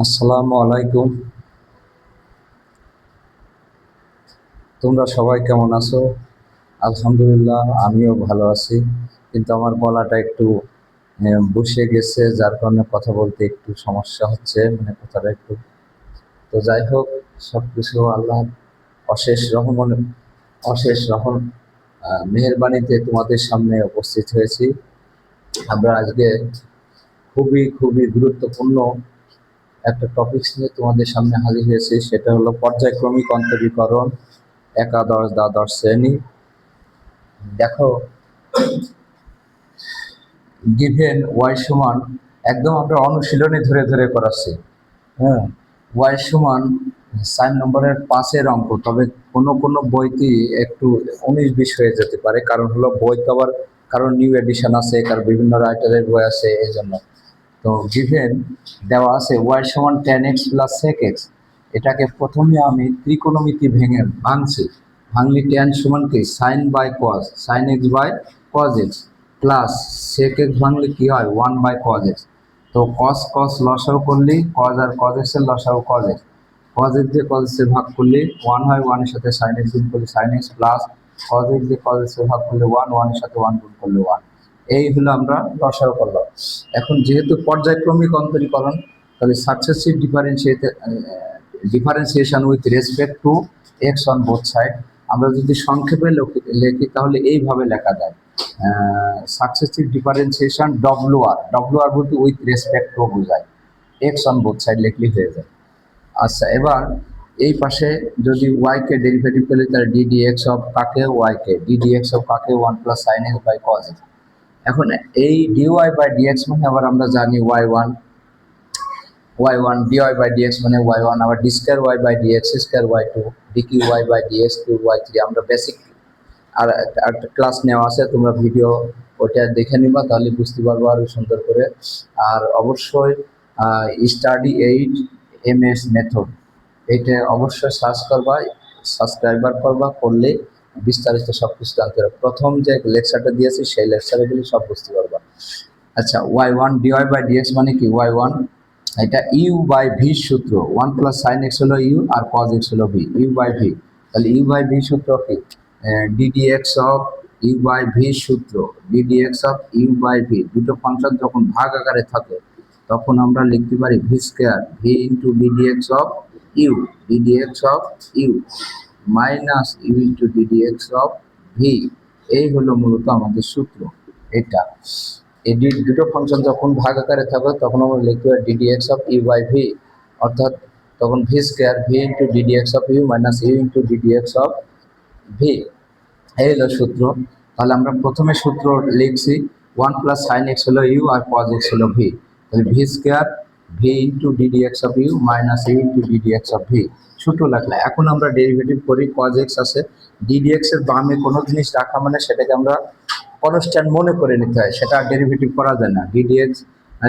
আসসালামু আলাইকুম। তোমরা সবাই কেমন আছো? আলহামদুলিল্লাহ, আমিও ভালো আছি। কিন্তু আমার গলাটা একটু বসে গেছে, যার কারণে কথা বলতে একটু সমস্যা হচ্ছে, মানে কথাটা একটু। তো যাই হোক, সবকিছু আল্লাহ অশেষ রহমান, অশেষ রহম, মেহেরবানিতে তোমাদের সামনে উপস্থিত হয়েছি। আমরা আজকে খুবই খুবই গুরুত্বপূর্ণ একটা টপিকস নিয়ে তোমাদের সামনে হাজির হয়েছি। সেটা হলো পর্যায়ক্রমিক অন্তরীকরণ, একাদশ দ্বাদশ শ্রেণী। দেখো, গিভেন ওয়াই সমান, একদম আমরা অনুশীলনী ধরে ধরে করাচ্ছি। হ্যাঁ, ওয়াই সমান 4 নম্বরের 5-এর অঙ্ক। তবে কোনো কোনো বইতে একটু 19-20 হয়ে যেতে পারে, কারণ হলো বই তো আবার কারণ নিউ এডিশন আছে, কারণ বিভিন্ন রাইটারের বই আছে, এই জন্য। তো গিভেন দেওয়া আছে ওয়াই সমান 10x প্লাস সেক এক্স। এটাকে প্রথমে আমি ত্রিকোণমিতি ভেঙে ভাঙছি। ভাঙলি ট্যান সমান কি sine by cos, sine x by cos x, plus sec x ভাঙলে কি হয় 1/cos x। তো কস কস লসাও করলি, কজ আর কজ এক্স এর লসাও কজ এক্স। কজ এক্স দিয়ে কজ এক্স এর ভাগ করলে 1 হয়, 1 এর সাথে সাইন এক্স গুণ করলে sine x, plus cos x দিয়ে কজ এক্স এর ভাগ করলে 1, 1 এর সাথে 1 গুণ করলে 1। এই হলো আমরা লসাও করলাম। এখন যেহেতু পর্যায়ক্রমিক অন্তরীকরণ, তাহলে successive differentiation with respect to x on both side. আমরা যদি সংক্ষেপে লিখি তাহলে এইভাবে লেখা যায়, সাকসেসিভ ডিফারেন্সিয়েশন ডব্লু আর বলতে উইথ রেসপেক্ট টু বোঝায়, এক্স অন বোথ সাইড লিখলেই হয়ে যায়। আচ্ছা, এবার এই পাশে যদি ওয়াই কে ডেরিভেটিভ পেলে, তাহলে ডিডি এক্স অফ কাকে, ওয়াই কে, ডিডি এক্স অফ কাকে 1 + sin x/cos x। এখন এই ডিওয়াই বাই ডিএক্স মানে আবার আমরা জানি y one dy by dx মানে ওয়াই ওয়ান, আবার d square y by dx square y two, d cube y by dx cube y three. আমরা বেসিক আর একটা ক্লাস নেওয়া আছে, তোমরা ভিডিও ওটা দেখে নিবা, তাহলে বুঝতে পারবো আরো সুন্দর করে। আর অবশ্যই Study8 MS মেথড, এটা অবশ্যই সার্চ করবা, সাবস্ক্রাইবার করবা, করলে বিস্তারিত সব কিছু জানতে পারবে। প্রথম যে লেকচারটা দিয়েছি সেই লেকচারে গেলে সব বুঝতে পারবা। আচ্ছা, y one dy by dx মানে কি, ওয়াই ওয়ান এটা ইউ বাই ভি সূত্র, 1 + sin x হলো ইউ আর cos x হলো ভি, ইউ বাই ভি। তাহলে ইউ বাই ভি সূত্র কি, dd x of u by v সূত্র, dd x of u by v. দুটো ফাংশন যখন ভাগ আকারে থাকে তখন আমরা লিখতে পারি v square v into DD x of u, DD x of u minus u into DD x of v. এই হলো মূলত আমাদের সূত্র। এটা এই দুটো ফাংশন যখন ভাগ আকারে থাকে তখন আমরা লিখতে পারি d d x of u by v, অর্থাৎ তখন v square v into DD x of u minus u into DD x of v. এই হলো সূত্র। তাহলে আমরা প্রথমে সূত্র লিখছি, 1 + sin x হলো ইউ আর cos x হলো ভি। তাহলে v square v into DD x of u minus u into DD x of v. সূত্র লাগলে এখন আমরা ডেরিভেটিভ করি, cos x আছে, ডিডি এক্স এর বামে কোনো জিনিস রাখা মানে সেটাকে আমরা কনস্ট্যান্ট মনে করে নিতে হয়, সেটা ডেরিভেটিভ করা যায় না। ডিডি এক্স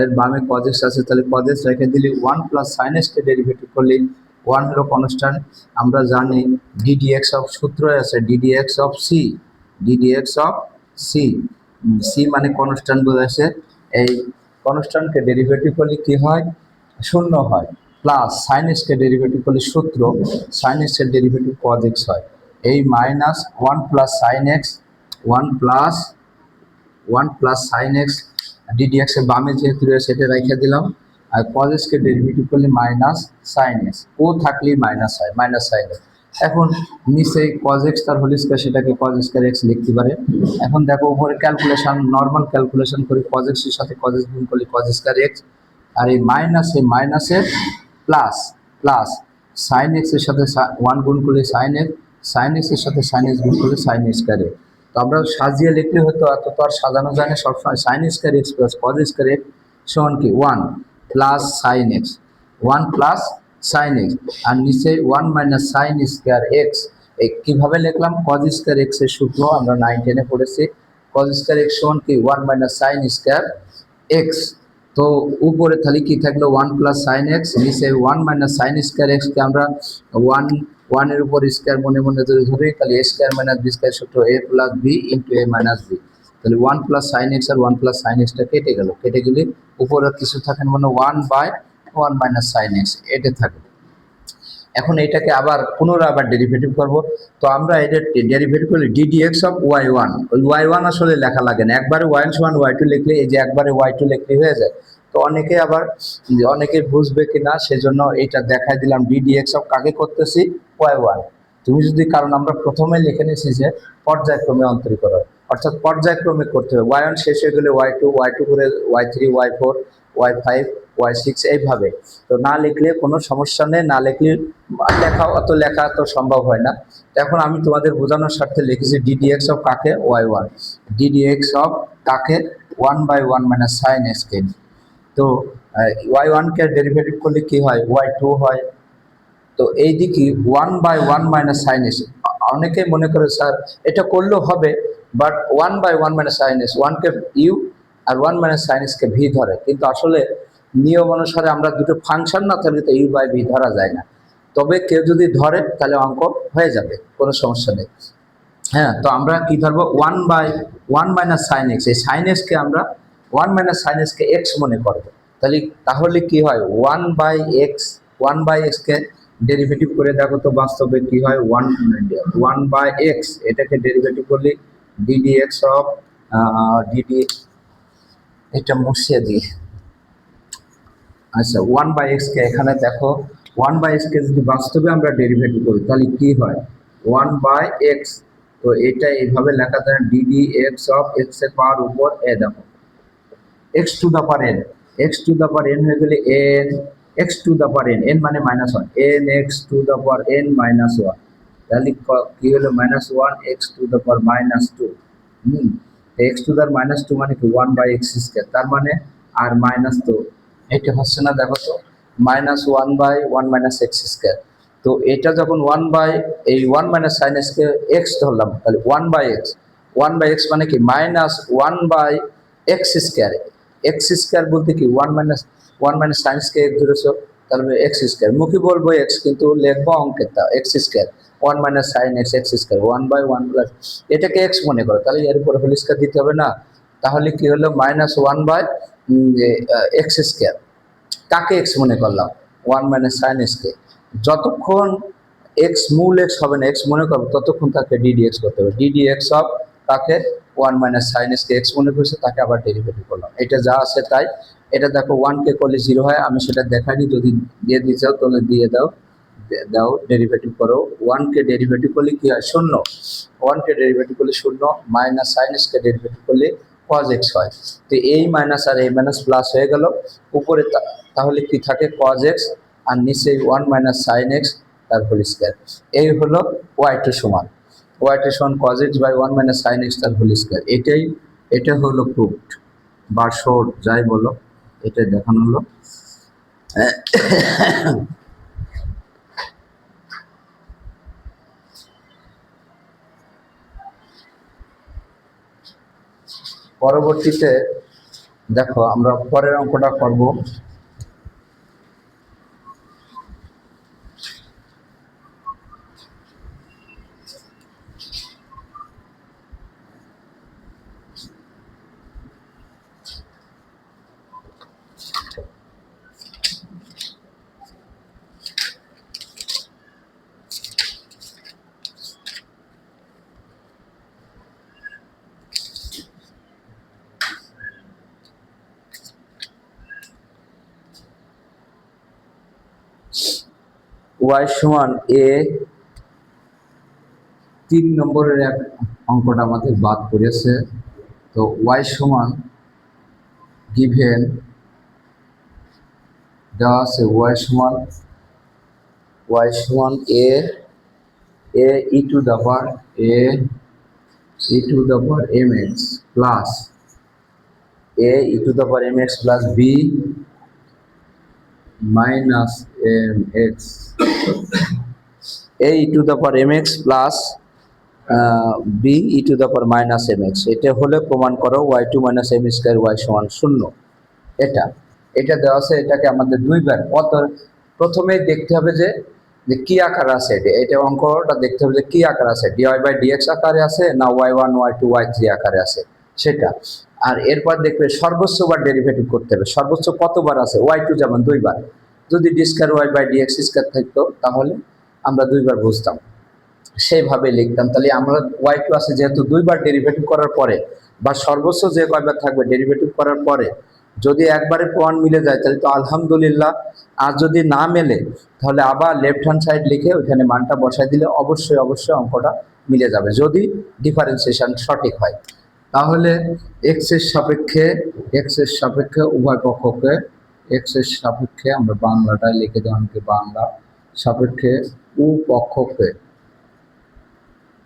এর বামে cos x আছে, তাহলে cos x রেখে দিলে 1 + sin x কে ডেরিভেটিভ করলে 1 হলো কনস্ট্যান্ট। আমরা জানি ডিডি এক্স অফ সূত্র আছে d d x of c, d d x of c, c মানে কনস্ট্যান্ট বোঝাচ্ছে। এই কনস্ট্যান্টকে ডেরিভেটিভ করলে কি হয়, শূন্য হয়। প্লাস সাইন এক্স কে ডেরিভেটিভ করলে সূত্র, সাইন এক্স এর ডেরিভেটিভ cos x হয়। এই minus 1 + sin x, 1 + sin x, d d x এর বামে যেহেতু রয়েছে সেটা রেখে দিলাম। আর cos x কে ডেরিভেটিভ করলে মাইনাস সাইন এক্স, ও থাকলেই মাইনাস হয়, মাইনাস সাইন এক্স। এখন নিচে cos x তার হোল স্কয়ার, সেটাকে cos স্কয়ার x লিখতে পারে। এখন দেখো উপরে ক্যালকুলেশন, নর্মাল ক্যালকুলেশন করি, cos x এর সাথে cos x গুণ করলে cos স্কয়ার x, আর এই মাইনাসের প্লাস, প্লাস সাইন এক্স এর সাথে 1 গুণ করলে সাইন এক্স, সাইন এক্স এর সাথে সাইন এক্স গুণ করলে সাইন স্কয়ার x। তো আমরা সাজিয়ে লিখলে হতো, এত তো আর সাজানো যায় না, সবসময় sine square x plus cos square x সমান কি 1 + sin x, 1 + sin x, আর নিচে 1 - sin স্কয়ার এক্স। এই কিভাবে লিখলাম, cos স্কয়ার এক্স এর সূত্র আমরা 9-10 এ পড়েছি, cos স্কয়ার এক্স সমান কি 1 - sin স্কয়ার এক্স। তো উপরে তাহলে কি থাকলো 1 + sin x, নিচে 1 - sin স্কয়ার এক্স কে আমরা 1 এর উপর স্কয়ার মনে মনে যদি ধরি, তাহলে a square minus b square সূত্র a + b into a - b। তাহলে 1 + sin x আর 1 + sin x টা কেটে গেল, কেটে গেলে উপরে কিছু থাকে মানে 1/, ওয়ান মাইনাস সাইন এক্স এটা থাকে। এখন এটাকে আবার পুনরায় আবার ডেরিভেটিভ করব। তো আমরা এটা ডেরিভেটিভ করলে d d x of y one, ওই ওয়াই ওয়ান আসলে লেখা লাগে না, একবারে ওয়াই সমান ওয়াই টু লিখলে এই যে একবারে ওয়াই টু লিখলে হয়ে যায়। তো অনেকে আবার অনেকে বুঝবে কিনা সেজন্য এইটা দেখাই দিলাম, ডিডি এক্স অফ কাকে করতেছি, ওয়াই ওয়ান। তুমি যদি, কারণ আমরা প্রথমে লিখে নিয়েছি যে পর্যায়ক্রমে অন্তরীকরণ, অর্থাৎ পর্যায়ক্রমে করতে হবে। ওয়াই ওয়ান শেষ হয়ে গেলে ওয়াই টু করে y three, y four, y five, y six এইভাবে। তো না লিখলে কোনো সমস্যা নেই, না লিখলে লেখা তো সম্ভব হয় না। তো এখন আমি তোমাদের বোঝানোর স্বার্থে লিখেছি ডিডি এক্স অফ কাকে, y one, dd x of কাকে, one by one minus sine x কে। তো ওয়াই ওয়ানকে ডেরিভেটিভ করলে কি হয়, ওয়াই টু হয়। তো এই দিকে one by one minus sine s, অনেকে মনে করে স্যার এটা করলেও হবে, but one by one minus sine s, ওয়ানকে ইউ আর ওয়ান মাইনাস সাইন এসকে ভি ধরে, কিন্তু আসলে নিয়ম অনুসারে আমরা দুটো ফাংশন না থাকলে তো ইউ বাই ভি ধরা যায় না। তবে কেউ যদি ধরে তাহলে অঙ্ক হয়ে যাবে, কোনো সমস্যা নেই। হ্যাঁ, তো আমরা কি ধরবো, one by one minus sine x, এই সাইন এক্সকে আমরা ওয়ান মাইনাস সাইন এক্সকে এক্স মনে করবো। তাহলে কি হয়, ওয়ান বাই এক্সকে ডেরিভেটিভ করে দেখো তো বাস্তবে কি হয়, ওয়ান বাই এক্স এটাকে ডেরিভেটিভ করলে ডিডি এক্স অফ ডিডি, এটা মুছিয়ে দিই। আচ্ছা, ওয়ান বাই এক্সকে এখানে দেখো, ওয়ান বাই এক্সকে যদি বাস্তবে আমরা ডেরিভেটিভ করি তাহলে কি হয়, ওয়ান বাই এক্স। তো এটা এইভাবে লেখা যায় ডিডি এক্স অফ এক্স এর পাওয়ার উপর এ, দেখো x to the power n, x to the power n হয়ে গেলে n x to the power n, n মানে minus one, n x to the power n minus one. তাহলে কি হলো, minus one x to the power minus two. X to the minus two মানে কি, one by x square, তার মানে আর minus, তো এটা হচ্ছে না, দেখো তো minus one by one minus x square. তো এটা যখন ওয়ান বাই এই ওয়ান মাইনাস সাইন এক্সকে এক্স ধরলাম, তাহলে one by x, one by x মানে কি minus one by x square. X square বলতে কি, ওয়ান মাইনাস সাইন্সকে এক্স ধরেছো, তাহলে এক্স স্কোয়ার, মুখে বলবো এক্স কিন্তু লিখবো অঙ্কের তা x square, one minus sine x x square, one by one plus, এটাকে এক্স মনে করো, তাহলে এর উপর হোল স্কোয়ার দিতে হবে না। তাহলে কি হলো, minus one by x square, কাকে এক্স মনে করলাম, ওয়ান মাইনাস সাইন এক্সকে। যতক্ষণ এক্স মূল এক্স হবে না, এক্স মনে করবো, ততক্ষণ তাকে ডিডি এক্স করতে হবে। ডিডি এক্স অফ তাকে ওয়ান মাইনাস সাইন এক্সকে এক্স মনে করছে, তাকে আবার ডেরিভেটিভ করলাম, এটা যা আছে তাই। এটা দেখো ওয়ানকে করলে জিরো হয়, আমি সেটা দেখাইনি, যদি দিয়ে দিতে চাও তাহলে দিয়ে দাও ডেরিভেটিভ করো। ওয়ানকে ডেরিভেটিভ করলে কি হয়, শূন্য, ওয়ানকে ডেরিভেটিভ করলে শূন্য, মাইনাস সাইন এক্সকে ডেরিভেটিভ করলে কজ এক্স হয়। তো এই মাইনাস আর এই মাইনাস প্লাস হয়ে গেল উপরে, তাহলে কি থাকে, কজ এক্স, আর নিচে ওয়ান মাইনাস সাইন এক্স তার হোল স্কোয়ার। এই হলো ওয়াই টু সমান, ওয়াই টু সমান cos x by one minus sine x তার হোল স্কোয়ার। এটা হলো প্রুফড বা শর্ট, যাই বলো, এটাই দেখানো হলো। পরবর্তীতে দেখো আমরা পরের অঙ্কটা করব। ওয়াই সমান এ, 3 নম্বরের এক অঙ্কটা আমাদের বাদ করেছে। তো ওয়াই সমান গিভেন দেওয়া আছে, ওয়াই সমান a e to the power m x plus e to the power m x plus b minus m x, e to the power m x plus b e to the power minus m x. এটা হলে প্রমাণ করো y two minus m square y সমান শূন্য। এটা দেওয়া আছে, এটাকে আমাদের দুইবার প্রথমে দেখতে হবে যে কি আকার আছে, এটা অঙ্কটা দেখতে হবে যে কি আকার আছে, ডিওয়াই বাই ডিএক্স আকারে আছে না y one y two y three আকারে আছে সেটা। আর এরপর দেখবে সর্বোচ্চ বার ডেরিভেটিভ করতে হবে, সর্বোচ্চ কতবার আছে, ওয়াই টু যেমন দুইবার, যদি d square y by d x square থাকতো তাহলে আমরা দুইবার বুঝতাম, সেইভাবে লিখতাম। তাহলে আমরা ওয়াই টু আছে যেহেতু দুইবার ডেরিভেটিভ করার পরে বা সর্বোচ্চ যে কয়বার থাকবে ডেরিভেটিভ করার পরে যদি একবারে প্রমাণ মিলে যায় তাহলে তো আলহামদুলিল্লাহ, আর যদি না মেলে তাহলে আবার লেফট হ্যান্ড সাইড লিখে ওইখানে মানটা বসাই দিলে অবশ্যই অবশ্যই অঙ্কটা মিলে যাবে যদি ডিফারেন্সিয়েশন সঠিক হয়। তাহলে এক্স এর সাপেক্ষে উভয় পক্ষকে এক্স এর সাপেক্ষে আমরা বাংলাটাই লিখে দেওয়া বাংলা সাপেক্ষে পক্ষকে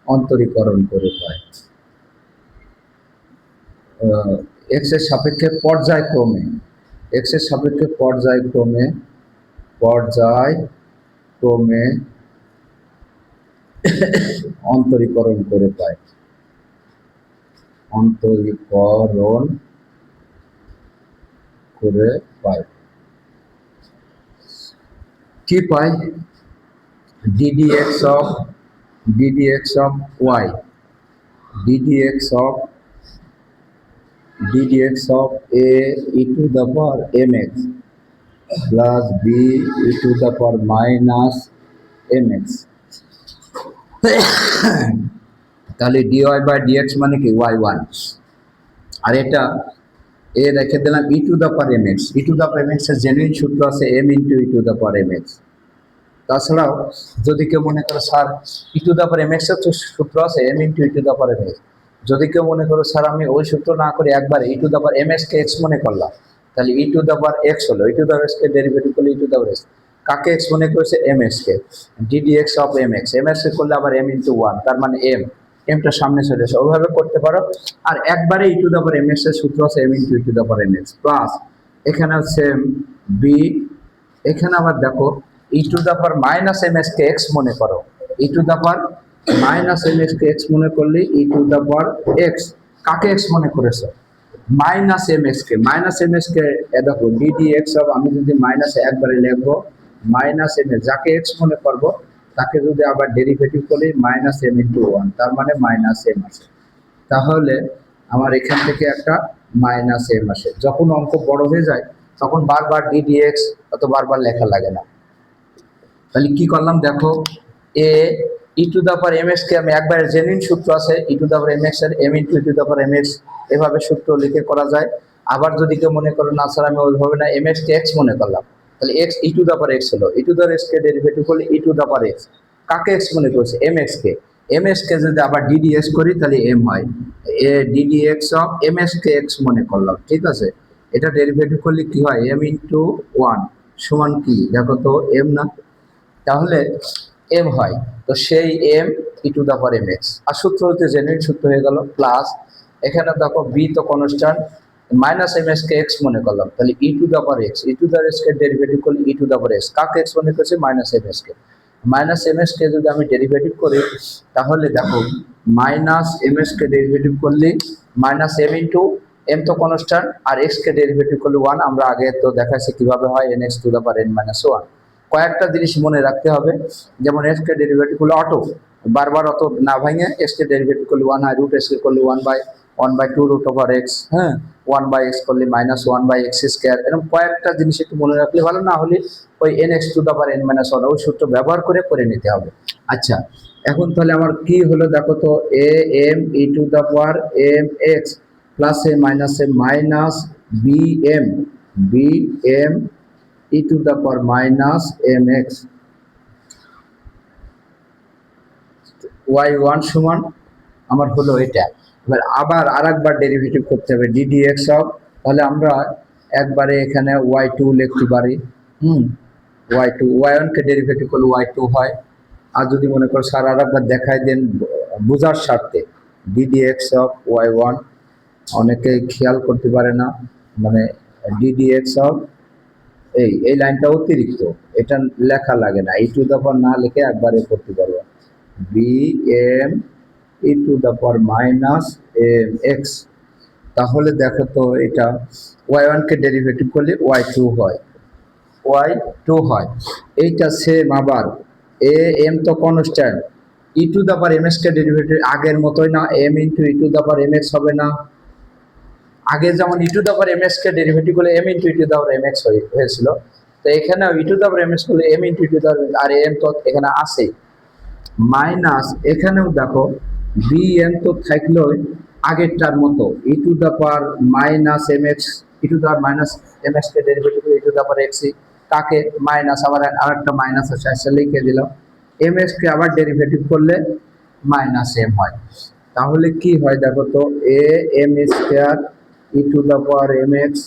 অন্তরীকরণ করে পায় এক্স এর সাপেক্ষে পর্যায়ক্রমে অন্তরীকরণ করে পায় কি পাই? ddx of y ddx of a e to the power mx plus b e to the power minus mx। তাহলে dy by dx মানে কি y1, আর এটা এ রেখে দিলাম e to the power mx। E to the power mx এর genuine সূত্র আছে m into e to the power mx। তাছাড়াও যদি কেউ মনে করো sir e to the power mx এর সূত্র আছে m into e to the power mx, যদি কেউ মনে করো স্যার আমি ওই সূত্র না করে একবার e to the power mx কে x মনে করলাম, তাহলে e to the power x হলো, e to the power x কে ডেরিভেটিভ করলে e to the power x, কাকে x মনে করেছে mx কে, ddx অফ mx কে করলে আবার m ইন্টু 1 তার মানে এমটা সামনে চলে আসে, ওইভাবে করতে পারো। আর একবারে e to the power mx এর সূত্র আছে m into e to the power mx plus এখানে হচ্ছে b, এখানে আবার দেখো e to the power minus mx কে x মনে করো, e to the power minus mx কে x মনে করলে e to the power x, কাকে x মনে করেছো? মাইনাস mx কে দেখো ddx অফ, আমি যদি মাইনাস একবারে লিখবো মাইনাস mx, যাকে x মনে করবো তাকে যদি আবার ডেরিভেটিভ করি মাইনাস m ইন্টু 1 তার মানে মাইনাস m আসে। তাহলে আমার এখান থেকে একটা মাইনাস m আসে। যখন অঙ্ক বড় হয়ে যায় তখন বারবার ddx অত বারবার লেখা লাগে না। তাহলে কি করলাম দেখো, এ e to the power mx কে আমি একবার জেনুইন সূত্র আছে ই টু দ্য পাওয়ার mx এর m into e to the power mx এভাবে সূত্র লিখে করা যায়। আবার যদি কেউ মনে করো না স্যার আমি ওইভাবে না mx কে x মনে করলাম, তাহলে x e to the power x হলো, e to the power x কে ডেরিভেটিভ করলে e to the power x, কাকে x মনে করেছে? mx কে যদি আবার ddx করি তাহলে m হয়, এ ddx অফ mx কে x মনে করলাম, ঠিক আছে। এটা ডেরিভেটিভ করলে কি হয় m ইন্টু 1 সমান কি দেখো তো m না, তাহলে m হয়, তো সেই m E to the power mx আর সূত্র হতে জেনুইন সূত্র হয়ে গেল প্লাস এখানে দেখো b তো কনস্ট্যান্ট মাইনাস mx কে x মনে করলাম, তাহলে e to the power x, e to the power x কে ডেরিভেটিভ করলে e to the power x, কাকে x মনে করছে? মাইনাস mx কে যদি আমি ডেরিভেটিভ করি তাহলে দেখো মাইনাস mx কে ডেরিভেটিভ করলে মাইনাস m ইন্টু m তো কনস্ট্যান্ট আর x কে ডেরিভেটিভ করলে 1, আমরা আগে তো দেখাচ্ছি কিভাবে হয় nx two the power n minus 1। কয়েকটা জিনিস মনে রাখতে হবে, যেমন x কে ডেরিভেটিভ করলে অটো বারবার অত না ভাঙে x কে ডেরিভেটিভ করলে 1 হয়, রুট x কে করলে 1/2 রুট ওভার x, হ্যাঁ 1/x করলে মাইনাস 1/x স্কয়ার, এরকম কয়েকটা জিনিস একটু মনে রাখলে ভালো, না হলে ওই nx two the power n minus 1 ওই সূত্র ব্যবহার করে নিতে হবে। আচ্ছা এখন তাহলে আমার কি হলো দেখো তো, a m E to the power mx plus a minus b m E to the power minus mx y1 সমান আমার হলো এটা। এবার আবার আরেকবার ডেরিভেটিভ করতে হবে ddx অফ, তাহলে আমরা একবারে এখানে y2 লিখতে পারি, y2 y1 কে ডেরিভেটিভ করলে y2 হয়। আর যদি মনে করো স্যার আরেকবার দেখাই দেন বোঝার স্বার্থে, ddx অফ y1 অনেকে খেয়াল করতে পারে না, মানে ddx অফ এই লাইনটা অতিরিক্ত, এটা লেখা লাগে না, ই টু দ্য পাওয়ার না লিখে একবারে করতে পারবো bm E to the power minus mx। তাহলে দেখো তো এটা y1 কে ডেরিভেটিভ করলে y2 হয়, এইটা সেম আবার m তো constant, e to the power mx কে ডেরিভেটিভ আগের মতোই না, m into e to the power mx হবে না, আগে যেমন e to the power mx কে ডেরিভেটিভ করলে m into e to the power mx হয়েছিল, তো এখানে e to the power m x করলে এম ইন্টু টু দা আর এম তো এখানে আছে, মাইনাস এখানেও দেখো বি এন তো থাকলো আগেরটার মতো e to the power minus m x, e to the minus m x কে derivative e to the power x তাকে মাইনাস আবার আরেকটা মাইনাস আছে আসলে লিখে দিলাম, এম এক্স কে আবার ডেরিভেটিভ করলে মাইনাস এম হয়। তাহলে কি হয় দেখো তো, a m square e to the power m x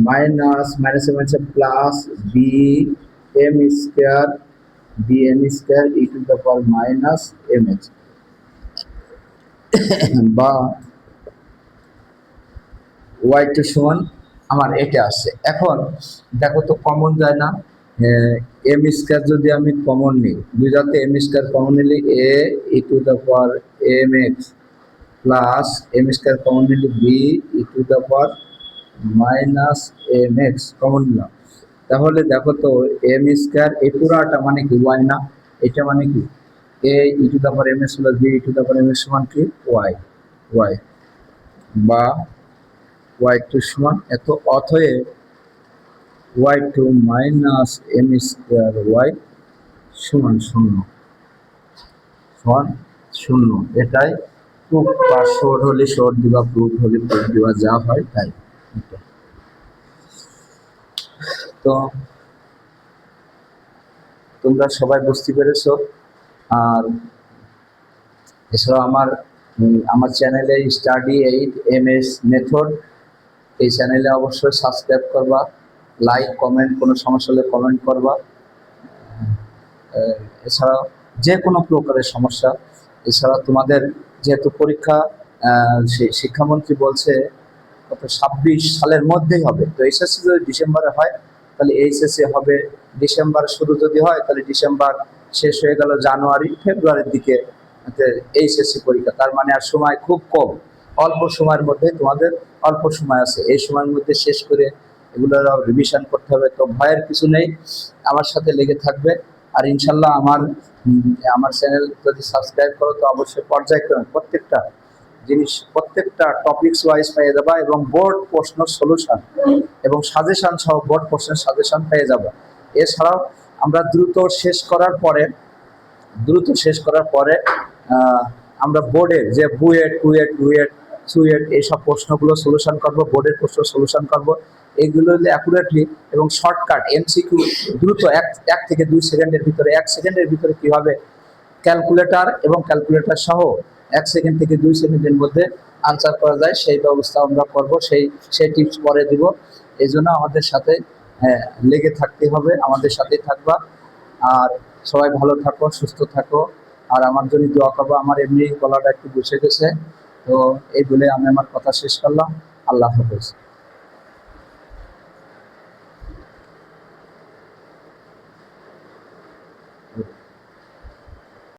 minus minus m হচ্ছে plus b m square b m square e to the power minus m x বা ওয়াই টু সমান আমার এটা আসছে। এখন দেখো তো কমন যায় না, এম স্কোয়ার যদি আমি কমন নিই, দুই জাতে এম স্কোয়ার কমন নিলে a e to the power m x plus m square common নিলে b e to the power minus m x common নিলাম। তাহলে দেখো তো এম স্কোয়ার এই পুরাটা মানে কি ওয়াই না, এটা মানে কি a e to the power m x plus b e to the power m x সমান কি ওয়াই, ওয়াই বা ওয়াই টু সমান এত, অতএব y two minus m square y সমান শূন্য, সমান শূন্য। এটাই প্রুফ বা শোর হলে শোর দিবা, প্রুফ হলে প্রুফ দিবা, যা হয় তাই। তো তোমরা সবাই বুঝতে পেরেছো। আর এছাড়াও আমার চ্যানেলে study eight M S method, এই চ্যানেলে অবশ্যই সাবস্ক্রাইব করবা, লাইক কমেন্ট, কোনো সমস্যা হলে কমেন্ট করবা। এছাড়াও যে কোনো প্রকারের সমস্যা, এছাড়া তোমাদের যেহেতু পরীক্ষা শিক্ষামন্ত্রী বলছে কত 26 সালের মধ্যেই হবে, তো এইচএসসি যদি ডিসেম্বরে হয় তাহলে এইচএসসি হবে ডিসেম্বর শুরু, যদি হয় তাহলে ডিসেম্বর শেষ হয়ে গেল জানুয়ারি ফেব্রুয়ারির দিকে এইচএসসি পরীক্ষা। তার মানে আর সময় খুব কম, অল্প সময়ের মধ্যে তোমাদের অল্প সময় আছে, এই সময়ের মধ্যে শেষ করে এগুলোর রিভিশন করতে হবে। তো ভয়ের কিছু নেই, আমার সাথে লেগে থাকবে। আর ইনশাল্লাহ আমার চ্যানেল যদি সাবস্ক্রাইব করো তো অবশ্যই পর্যায়ক্রমে প্রত্যেকটা জিনিস, প্রত্যেকটা টপিকস ওয়াইজ পেয়ে যাবা এবং বোর্ড প্রশ্ন সলিউশন এবং সাজেশন সহ বোর্ড প্রশ্নের সাজেশন পেয়ে যাবো। এছাড়াও আমরা দ্রুত শেষ করার পরে আমরা বোর্ডের যে বুয়েট কুয়েট রুয়েট সুয়েট এইসব প্রশ্নগুলো সলিউশন করব, বোর্ডের প্রশ্ন সলিউশন করব। এইগুলো অ্যাকুরেটলি এবং শর্টকাট এমসিকিউ দ্রুত 1 থেকে 2 সেকেন্ডের ভিতরে, 1 সেকেন্ডের ভিতরে কীভাবে ক্যালকুলেটর এবং ক্যালকুলেটর সহ 1 সেকেন্ড থেকে 2 সেকেন্ডের মধ্যে আনসার করা যায় সেই ব্যবস্থা আমরা করব, সেই টিপস পরে দিব। এই জন্য আমাদের সাথে লেগে থাকতে হবে, আমাদের সাথেই থাকবা। আর সবাই ভালো থাকো, সুস্থ থাকো, আর আমার জন্য দোয়া করবো। আমার এমনি গলাটা একটু বসে গেছে, তো এই বলে আমি আমার কথা শেষ করলাম। আল্লাহ হাফেজ।